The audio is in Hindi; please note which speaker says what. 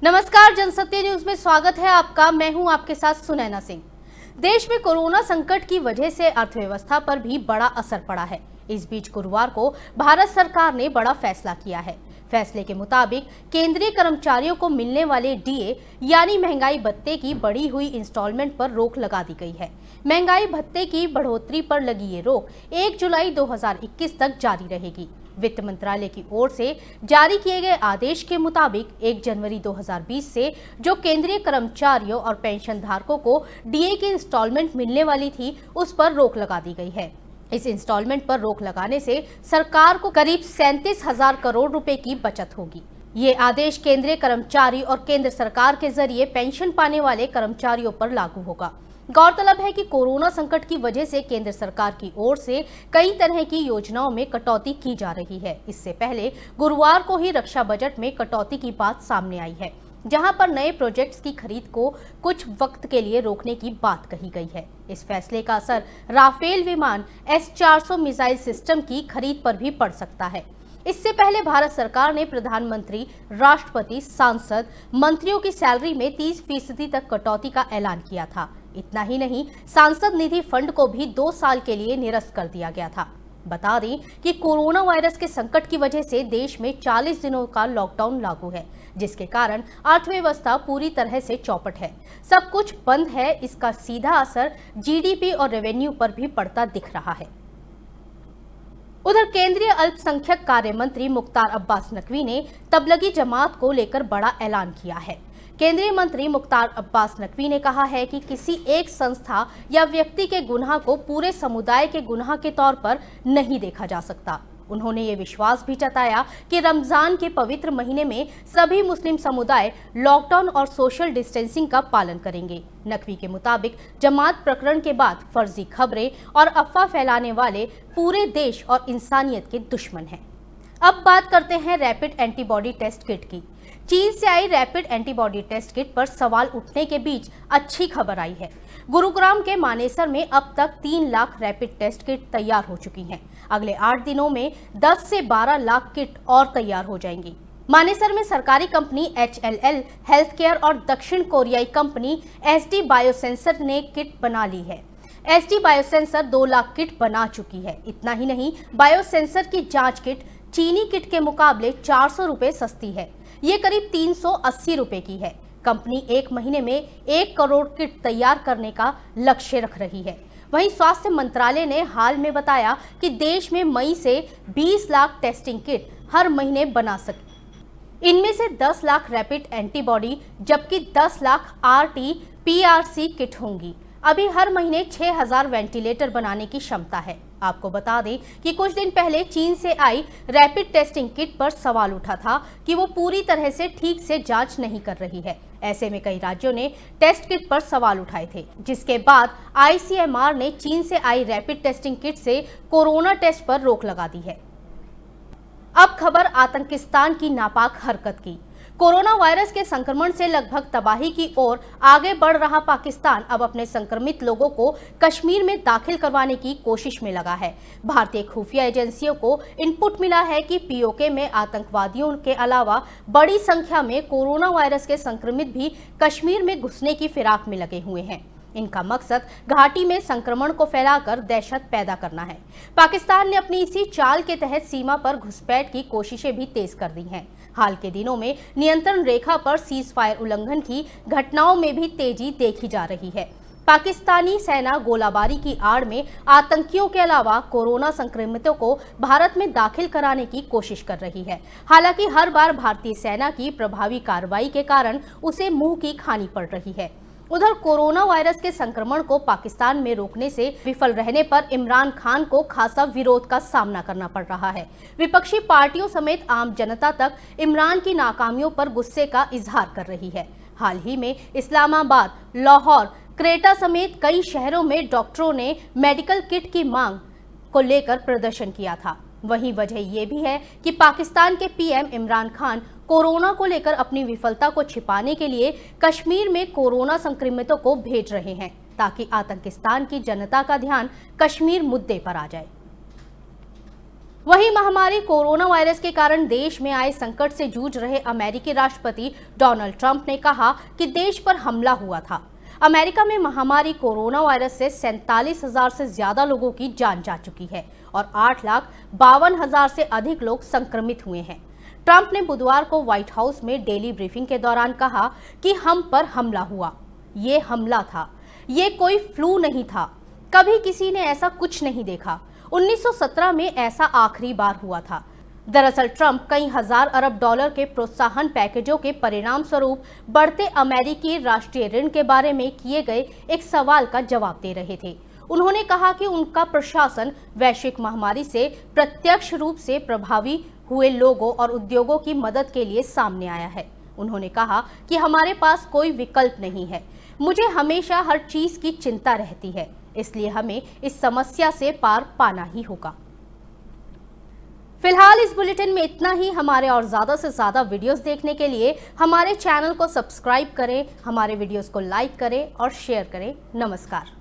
Speaker 1: नमस्कार, जनसत्य न्यूज में स्वागत है आपका। मैं हूं आपके साथ सुनैना सिंह। देश में कोरोना संकट की वजह से अर्थव्यवस्था पर भी बड़ा असर पड़ा है। इस बीच गुरुवार को भारत सरकार ने बड़ा फैसला किया है। फैसले के मुताबिक केंद्रीय कर्मचारियों को मिलने वाले डीए यानी महंगाई भत्ते की बढ़ी हुई इंस्टॉलमेंट पर रोक लगा दी गई है। महंगाई भत्ते की बढ़ोतरी पर लगी ये रोक 1 जुलाई 2021 तक जारी रहेगी। वित्त मंत्रालय की ओर से जारी किए गए आदेश के मुताबिक 1 जनवरी 2020 से जो केंद्रीय कर्मचारियों और पेंशन धारकों को डीए की इंस्टॉलमेंट मिलने वाली थी, उस पर रोक लगा दी गई है। इस इंस्टॉलमेंट पर रोक लगाने से सरकार को करीब 37,000 करोड़ रुपए की बचत होगी। ये आदेश केंद्रीय कर्मचारी और केंद्र सरकार के जरिए पेंशन पाने वाले कर्मचारियों पर लागू होगा। गौरतलब है कि कोरोना संकट की वजह से केंद्र सरकार की ओर से कई तरह की योजनाओं में कटौती की जा रही है। इससे पहले गुरुवार को ही रक्षा बजट में कटौती की बात सामने आई है, जहां पर नए प्रोजेक्ट्स की खरीद को कुछ वक्त के लिए रोकने की बात कही गई है। इस फैसले का असर राफेल विमान S-400 मिसाइल सिस्टम की खरीद पर भी पड़ सकता है। इससे पहले भारत सरकार ने प्रधानमंत्री, राष्ट्रपति, सांसद, मंत्रियों की सैलरी में 30% तक कटौती का ऐलान किया था। इतना ही नहीं, सांसद निधि फंड को भी 2 साल के लिए निरस्त कर दिया गया था। बता दें कि कोरोना वायरस के संकट की वजह से देश में 40 दिनों का लॉकडाउन लागू है, जिसके कारण अर्थव्यवस्था पूरी तरह से चौपट है। सब कुछ बंद है। इसका सीधा असर जीडीपी और रेवेन्यू पर भी पड़ता दिख रहा है। उधर केंद्रीय अल्पसंख्यक कार्य मंत्री मुख्तार अब्बास नकवी ने तबलीगी जमात को लेकर बड़ा ऐलान किया है। केंद्रीय मंत्री मुख्तार अब्बास नकवी ने कहा है कि किसी एक संस्था या व्यक्ति के गुनाह को पूरे समुदाय के गुनाह के तौर पर नहीं देखा जा सकता। उन्होंने ये विश्वास भी जताया कि रमजान के पवित्र महीने में सभी मुस्लिम समुदाय लॉकडाउन और सोशल डिस्टेंसिंग का पालन करेंगे। नकवी के मुताबिक जमात प्रकरण के बाद फर्जी खबरें और अफवाह फैलाने वाले पूरे देश और इंसानियत के दुश्मन हैं। अब बात करते हैं रैपिड एंटीबॉडी टेस्ट किट की। चीन से आई रैपिड एंटीबॉडी टेस्ट किट पर सवाल उठने के बीच अच्छी खबर आई है। गुरुग्राम के मानेसर में अब तक 3 लाख रैपिड टेस्ट किट तैयार हो चुकी हैं। अगले 8 दिनों में 10 से 12 लाख किट और तैयार हो जाएंगी। मानेसर में सरकारी कंपनी HLL हेल्थ केयर और दक्षिण कोरियाई कंपनी SD बायोसेंसर ने किट बना ली है। SD बायोसेंसर 2 लाख किट बना चुकी है। इतना ही नहीं, बायोसेंसर की जांच किट चीनी किट के मुकाबले 400 रुपए सस्ती है। ये करीब 380 रुपए की है। कंपनी 1 महीने में 1 करोड़ किट तैयार करने का लक्ष्य रख रही है। वहीं स्वास्थ्य मंत्रालय ने हाल में बताया कि देश में मई से 20 लाख टेस्टिंग किट हर महीने बना सके। इनमें से 10 लाख रैपिड एंटीबॉडी जबकि 10 लाख RT-PCR किट होंगी। अभी हर महीने 6,000 वेंटिलेटर बनाने की क्षमता है। आपको बता दें कि कुछ दिन पहले चीन से आई रैपिड टेस्टिंग किट पर सवाल उठा था कि वो पूरी तरह से ठीक से जांच नहीं कर रही है। ऐसे में कई राज्यों ने टेस्ट किट पर सवाल उठाए थे, जिसके बाद ICMR ने चीन से आई रैपिड टेस्टिंग किट से कोरोना टेस्ट पर रोक लगा दी है। अब खबर आतंकिस्तान की नापाक हरकत की। कोरोना वायरस के संक्रमण से लगभग तबाही की ओर आगे बढ़ रहा पाकिस्तान अब अपने संक्रमित लोगों को कश्मीर में दाखिल करवाने की कोशिश में लगा है। भारतीय खुफिया एजेंसियों को इनपुट मिला है कि POK में आतंकवादियों के अलावा बड़ी संख्या में कोरोना वायरस के संक्रमित भी कश्मीर में घुसने की फिराक में लगे हुए हैं। इनका मकसद घाटी में संक्रमण को फैलाकर दहशत पैदा करना है। पाकिस्तान ने अपनी इसी चाल के तहत सीमा पर घुसपैठ की कोशिशें भी तेज कर दी हैं। हाल के दिनों में नियंत्रण रेखा पर सीज फायर उल्लंघन की घटनाओं में भी तेजी देखी जा रही है। पाकिस्तानी सेना गोलाबारी की आड़ में आतंकियों के अलावा कोरोना संक्रमितों को भारत में दाखिल कराने की कोशिश कर रही है। हालांकि हर बार भारतीय सेना की प्रभावी कार्रवाई के कारण उसे मुंह की खानी पड़ रही है। उधर कोरोना वायरस के संक्रमण को पाकिस्तान में रोकने से विफल रहने पर इमरान खान को खासा विरोध का सामना करना पड़ रहा है। विपक्षी पार्टियों समेत आम जनता तक इमरान की नाकामियों पर गुस्से का इजहार कर रही है। हाल ही में इस्लामाबाद, लाहौर, क्रेटा समेत कई शहरों में डॉक्टरों ने मेडिकल किट की मांग को लेकर प्रदर्शन किया था। वहीं वजह यह भी है कि पाकिस्तान के PM इमरान खान कोरोना को लेकर अपनी विफलता को छिपाने के लिए कश्मीर में कोरोना संक्रमितों को भेज रहे हैं, ताकि आतंकिस्तान की जनता का ध्यान कश्मीर मुद्दे पर आ जाए। वहीं महामारी कोरोना वायरस के कारण देश में आए संकट से जूझ रहे अमेरिकी राष्ट्रपति डोनाल्ड ट्रंप ने कहा कि देश पर हमला हुआ था। अमेरिका में महामारी कोरोना वायरस से 47,000 से ज्यादा लोगों की जान जा चुकी है और 8,52,000 से अधिक लोग संक्रमित हुए हैं। ट्रंप ने बुधवार को व्हाइट हाउस में डेली ब्रीफिंग के दौरान कहा कि हम पर हमला हुआ। ये हमला था, ये कोई फ्लू नहीं था। कभी किसी ने ऐसा कुछ नहीं देखा। 1917 में ऐसा आखिरी बार हुआ था। दरअसल ट्रंप कई हजार अरब डॉलर के प्रोत्साहन पैकेजों के परिणाम स्वरूप बढ़ते अमेरिकी राष्ट्रीय ऋण के बारे में किए गए एक सवाल का जवाब दे रहे थे। उन्होंने कहा कि उनका प्रशासन वैश्विक महामारी से प्रत्यक्ष रूप से प्रभावी हुए लोगों और उद्योगों की मदद के लिए सामने आया है। उन्होंने कहा कि हमारे पास कोई विकल्प नहीं है। मुझे हमेशा हर चीज की चिंता रहती है, इसलिए हमें इस समस्या से पार पाना ही होगा। फिलहाल इस बुलेटिन में इतना ही। हमारे और ज्यादा से ज्यादा वीडियोस देखने के लिए हमारे चैनल को सब्सक्राइब करें, हमारे वीडियोस को लाइक करें और शेयर करें। नमस्कार।